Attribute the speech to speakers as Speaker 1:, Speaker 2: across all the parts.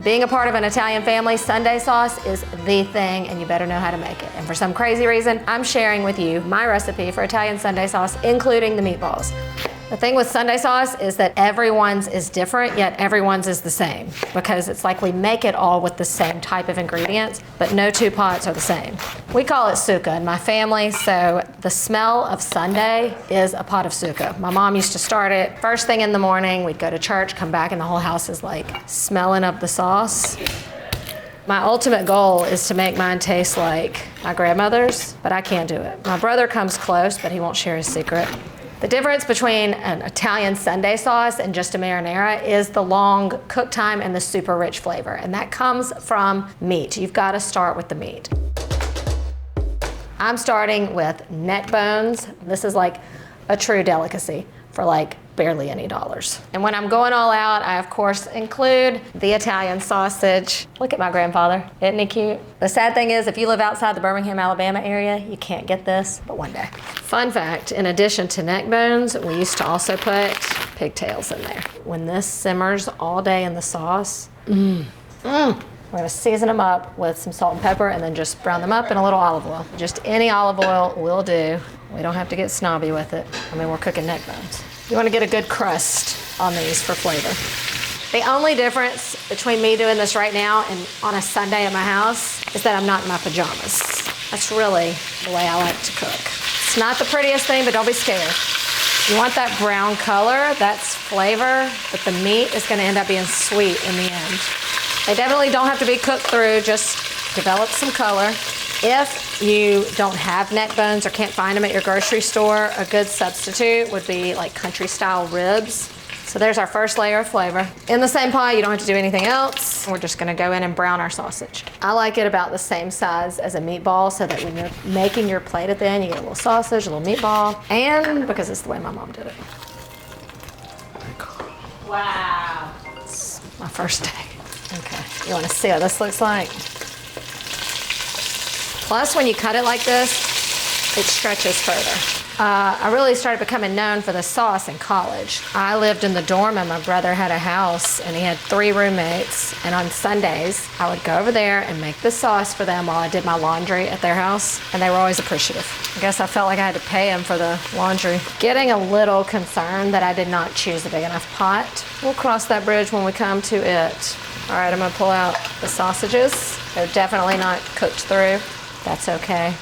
Speaker 1: Being a part of an Italian family, Sunday sauce is the thing, and you better know how to make it. And for some crazy reason, I'm sharing with you my recipe for Italian Sunday sauce, including the meatballs. The thing with Sunday sauce is that everyone's is different, yet everyone's is the same, because it's like we make it all with the same type of ingredients, but no two pots are the same. We call it succa in my family, so the smell of Sunday is a pot of succa. My mom used to start it first thing in the morning. We'd go to church, come back, and the whole house is like smelling of the sauce. My ultimate goal is to make mine taste like my grandmother's, but I can't do it. My brother comes close, but he won't share his secret. The difference between an Italian Sunday sauce and just a marinara is the long cook time and the super rich flavor, and that comes from meat. You've got to start with the meat. I'm starting with neck bones. This is like a true delicacy for like barely any dollars. And when I'm going all out, I of course include the Italian sausage. Look at my grandfather, isn't he cute? The sad thing is, if you live outside the Birmingham, Alabama area, you can't get this, but one day. Fun fact, in addition to neck bones, we used to also put pigtails in there. When this simmers all day in the sauce, we're gonna season them up with some salt and pepper and then just brown them up in a little olive oil. Just any olive oil will do. We don't have to get snobby with it. I mean, we're cooking neck bones. You wanna get a good crust on these for flavor. The only difference between me doing this right now and on a Sunday at my house is that I'm not in my pajamas. That's really the way I like to cook. It's not the prettiest thing, but don't be scared. You want that brown color, that's flavor, but the meat is gonna end up being sweet in the end. They definitely don't have to be cooked through, just develop some color. If you don't have neck bones or can't find them at your grocery store, a good substitute would be like country style ribs. So there's our first layer of flavor. In the same pot, you don't have to do anything else. We're just gonna go in and brown our sausage. I like it about the same size as a meatball so that when you're making your plate at the end, you get a little sausage, a little meatball, and because it's the way my mom did it. Wow. It's my first day. Okay, you wanna see what this looks like? Plus, when you cut it like this, it stretches further. I really started becoming known for the sauce in college. I lived in the dorm and my brother had a house and he had 3 roommates. And on Sundays, I would go over there and make the sauce for them while I did my laundry at their house. And they were always appreciative. I guess I felt like I had to pay them for the laundry. Getting a little concerned that I did not choose a big enough pot. We'll cross that bridge when we come to it. All right, I'm gonna pull out the sausages. They're definitely not cooked through. That's okay.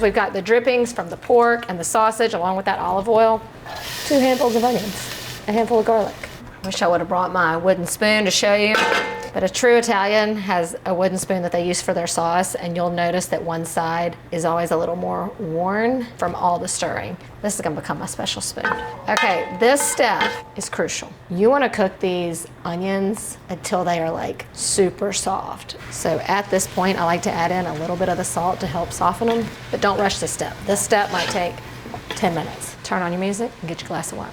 Speaker 1: We've got the drippings from the pork and the sausage along with that olive oil. 2 handfuls of onions, a handful of garlic. Wish I would have brought my wooden spoon to show you, but a true Italian has a wooden spoon that they use for their sauce, and you'll notice that one side is always a little more worn from all the stirring. This is gonna become my special spoon. Okay, this step is crucial. You wanna cook these onions until they are like super soft. So at this point, I like to add in a little bit of the salt to help soften them, but don't rush this step. This step might take 10 minutes. Turn on your music and get your glass of wine.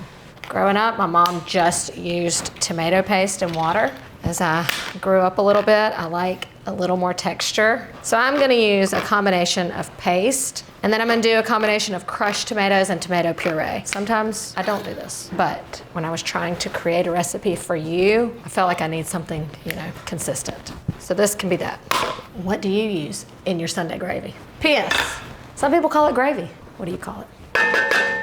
Speaker 1: Growing up, my mom just used tomato paste and water. As I grew up a little bit, I like a little more texture. So I'm gonna use a combination of paste, and then I'm gonna do a combination of crushed tomatoes and tomato puree. Sometimes I don't do this, but when I was trying to create a recipe for you, I felt like I need something, consistent. So this can be that. What do you use in your Sunday gravy? P.S. Some people call it gravy. What do you call it?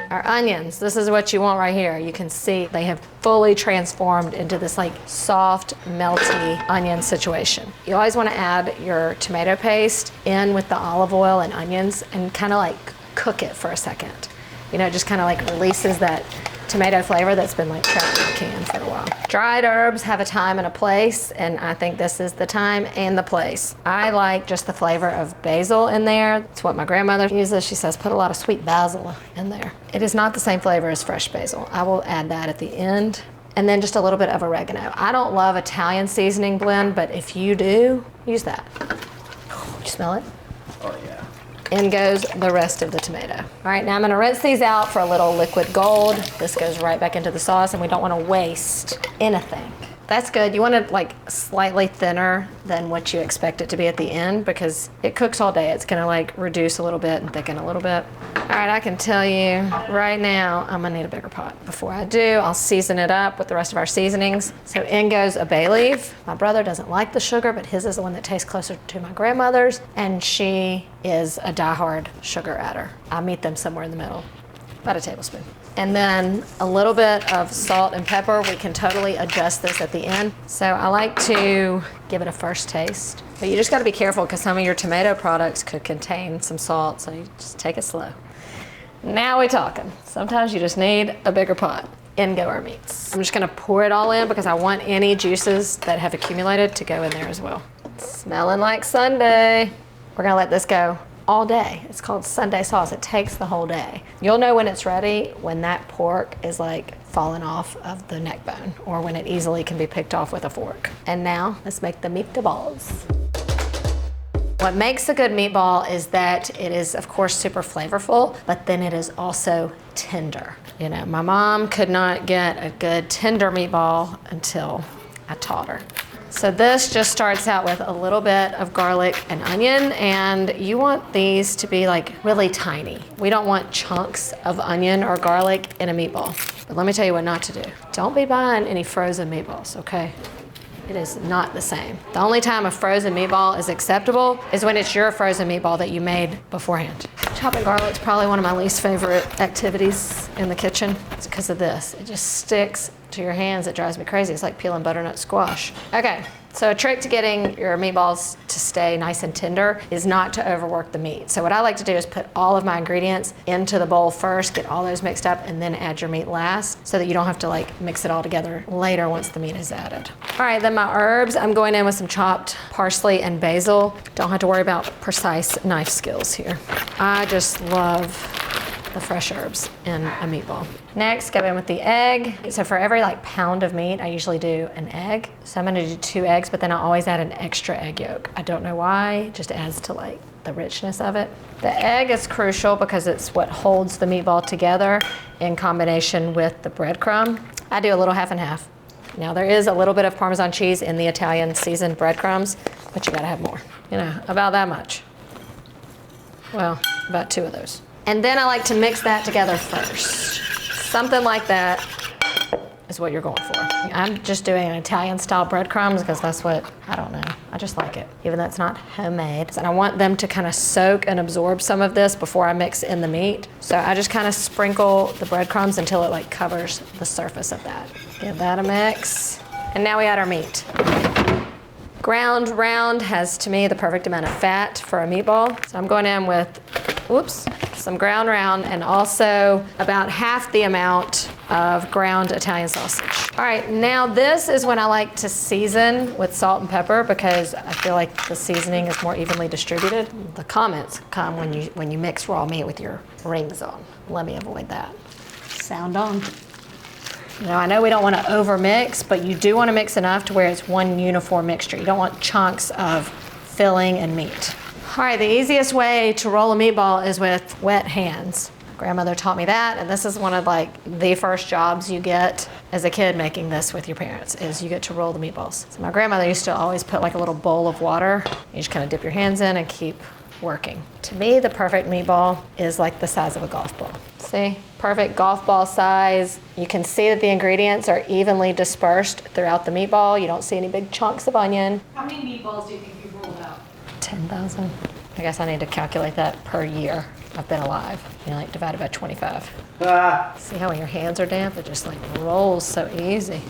Speaker 1: Our onions, this is what you want right here. You can see they have fully transformed into this like soft, melty onion situation. You always want to add your tomato paste in with the olive oil and onions and kind of like cook it for a second. It just kind of like releases that tomato flavor that's been like trapped in the can for a while. Dried herbs have a time and a place, and I think this is the time and the place. I like just the flavor of basil in there. It's what my grandmother uses. She says put a lot of sweet basil in there. It is not the same flavor as fresh basil. I will add that at the end. And then just a little bit of oregano. I don't love Italian seasoning blend, but if you do, use that. You smell it?
Speaker 2: Oh yeah.
Speaker 1: In goes the rest of the tomato. All right, now I'm gonna rinse these out for a little liquid gold. This goes right back into the sauce, and we don't wanna waste anything. That's good. You want it like slightly thinner than what you expect it to be at the end because it cooks all day. It's gonna like reduce a little bit and thicken a little bit. All right, I can tell you right now, I'm gonna need a bigger pot. Before I do, I'll season it up with the rest of our seasonings. So in goes a bay leaf. My brother doesn't like the sugar, but his is the one that tastes closer to my grandmother's, and she is a diehard sugar adder. I meet them somewhere in the middle, about a tablespoon. And then a little bit of salt and pepper. We can totally adjust this at the end. So I like to give it a first taste. But you just gotta be careful because some of your tomato products could contain some salt, so you just take it slow. Now we're talking. Sometimes you just need a bigger pot. In go our meats. I'm just gonna pour it all in because I want any juices that have accumulated to go in there as well. Smelling like Sunday. We're gonna let this go all day. It's called Sunday sauce. It takes the whole day. You'll know when it's ready when that pork is like falling off of the neck bone or when it easily can be picked off with a fork. And now let's make the meatballs. What makes a good meatball is that it is of course super flavorful, but then it is also tender. You know, my mom could not get a good tender meatball until I taught her. So this just starts out with a little bit of garlic and onion, and you want these to be like really tiny. We don't want chunks of onion or garlic in a meatball. But let me tell you what not to do. Don't be buying any frozen meatballs, okay? It is not the same. The only time a frozen meatball is acceptable is when it's your frozen meatball that you made beforehand. Chopping garlic is probably one of my least favorite activities in the kitchen. It's because of this. It just sticks to your hands. It drives me crazy. It's like peeling butternut squash. Okay, so a trick to getting your meatballs to stay nice and tender is not to overwork the meat. So what I like to do is put all of my ingredients into the bowl first, get all those mixed up, and then add your meat last so that you don't have to like mix it all together later once the meat is added. All right, then my herbs, I'm going in with some chopped parsley and basil. Don't have to worry about precise knife skills here. I just love the fresh herbs in a meatball. Next, go in with the egg. So for every like pound of meat, I usually do an egg. So I'm gonna do 2 eggs, but then I always add an extra egg yolk. I don't know why, it just adds to like the richness of it. The egg is crucial because it's what holds the meatball together in combination with the breadcrumb. I do a little half and half. Now there is a little bit of Parmesan cheese in the Italian seasoned breadcrumbs, but you gotta have more. You know, about that much. Well, about 2 of those. And then I like to mix that together first. Something like that is what you're going for. I'm just doing an Italian style breadcrumbs because that's what, I don't know, I just like it, even though it's not homemade. And I want them to kind of soak and absorb some of this before I mix in the meat. So I just kind of sprinkle the breadcrumbs until it like covers the surface of that. Give that a mix. And now we add our meat. Ground round has, to me, the perfect amount of fat for a meatball. So I'm going in with, some ground round and also about half the amount of ground Italian sausage. All right, now this is when I like to season with salt and pepper because I feel like the seasoning is more evenly distributed. The comments come when you mix raw meat with your rings on. Let me avoid that. Sound on. Now I know we don't want to over mix, but you do want to mix enough to where it's one uniform mixture. You don't want chunks of filling and meat. All right, the easiest way to roll a meatball is with wet hands. Grandmother taught me that, and this is one of like the first jobs you get as a kid making this with your parents, is you get to roll the meatballs. So my grandmother used to always put like a little bowl of water. You just kind of dip your hands in and keep working. To me, the perfect meatball is like the size of a golf ball. See, perfect golf ball size. You can see that the ingredients are evenly dispersed throughout the meatball. You don't see any big chunks of onion.
Speaker 2: How many meatballs do you think you've rolled out?
Speaker 1: 10,000. I guess I need to calculate that per year I've been alive. You know, like divided by 25. See how when your hands are damp, it just like rolls so easy.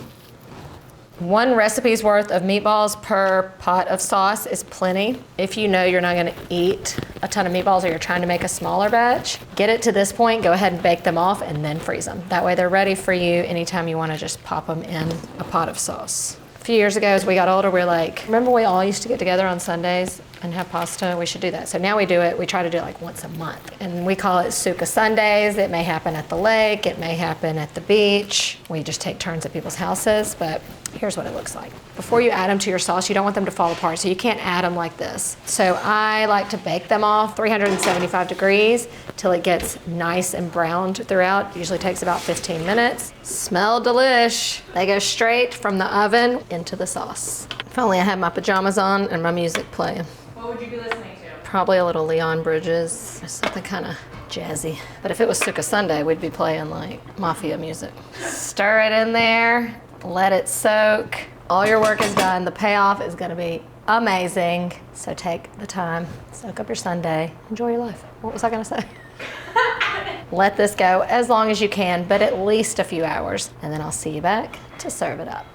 Speaker 1: 1 recipe's worth of meatballs per pot of sauce is plenty. If you know you're not gonna eat a ton of meatballs or you're trying to make a smaller batch, get it to this point, go ahead and bake them off and then freeze them. That way they're ready for you anytime you wanna just pop them in a pot of sauce. A few years ago, as we got older, we were like, remember we all used to get together on Sundays and have pasta? We should do that. So now we do it, we try to do it like once a month. And we call it Suka Sundays. It may happen at the lake, it may happen at the beach. We just take turns at people's houses, but Here's what it looks like. Before you add them to your sauce, you don't want them to fall apart, so you can't add them like this. So I like to bake them off 375 degrees till it gets nice and browned throughout. Usually takes about 15 minutes. Smell delish. They go straight from the oven into the sauce. If only I had my pajamas on and my music playing.
Speaker 2: What would you be listening to?
Speaker 1: Probably a little Leon Bridges, something kind of jazzy. But if it was Sukkah Sunday, we'd be playing like mafia music. Stir it in there. Let it soak. All your work is done. The payoff is gonna be amazing. So take the time, soak up your Sunday, enjoy your life. What was I gonna say? Let this go as long as you can, but at least a few hours. And then I'll see you back to serve it up.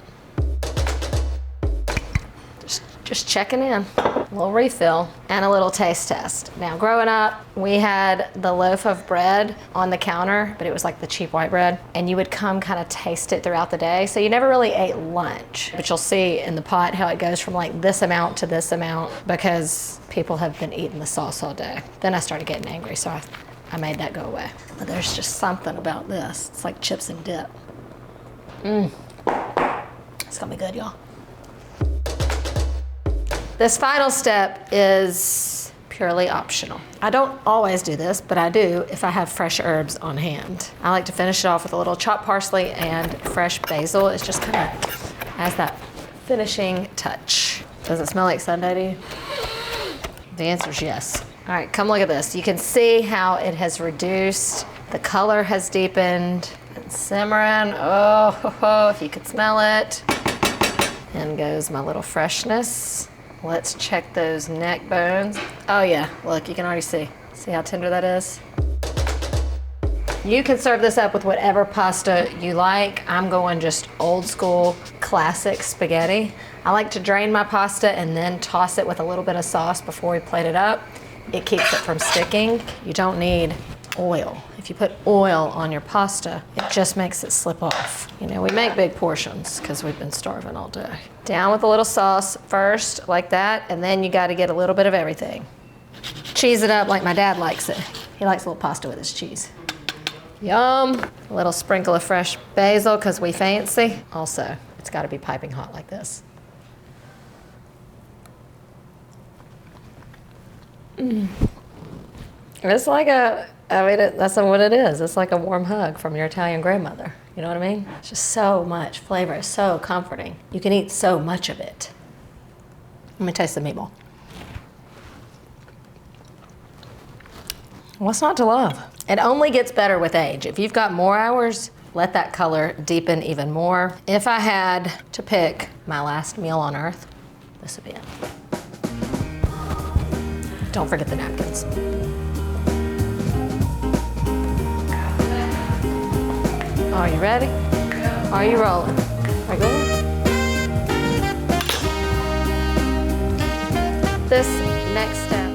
Speaker 1: Just checking in. A little refill and a little taste test. Now, growing up, we had the loaf of bread on the counter, but it was like the cheap white bread, and you would come kind of taste it throughout the day. So you never really ate lunch, but you'll see in the pot how it goes from like this amount to this amount because people have been eating the sauce all day. Then I started getting angry, so I made that go away. But there's just something about this. It's like chips and dip. It's gonna be good, y'all. This final step is purely optional. I don't always do this, but I do if I have fresh herbs on hand. I like to finish it off with a little chopped parsley and fresh basil. It just kind of has that finishing touch. Does it smell like Sunday to you? The answer is yes. All right, come look at this. You can see how it has reduced. The color has deepened. It's simmering. Oh, if you could smell it. In goes my little freshness. Let's check those neck bones. Oh yeah, look, you can already see. See how tender that is? You can serve this up with whatever pasta you like. I'm going just old school, classic spaghetti. I like to drain my pasta and then toss it with a little bit of sauce before we plate it up. It keeps it from sticking. You don't need oil. If you put oil on your pasta, it just makes it slip off. You know, we make big portions because we've been starving all day. Down with a little sauce first, like that, and then you gotta get a little bit of everything. Cheese it up like my dad likes it. He likes a little pasta with his cheese. Yum. A little sprinkle of fresh basil because we fancy. Also, it's gotta be piping hot like this. It's like that's what it is. It's like a warm hug from your Italian grandmother. You know what I mean? It's just so much flavor. It's so comforting. You can eat so much of it. Let me taste the meatball. What's not to love? It only gets better with age. If you've got more hours, let that color deepen even more. If I had to pick my last meal on earth, this would be it. Don't forget the napkins. Are you ready? Are you rolling? Are you going? This next step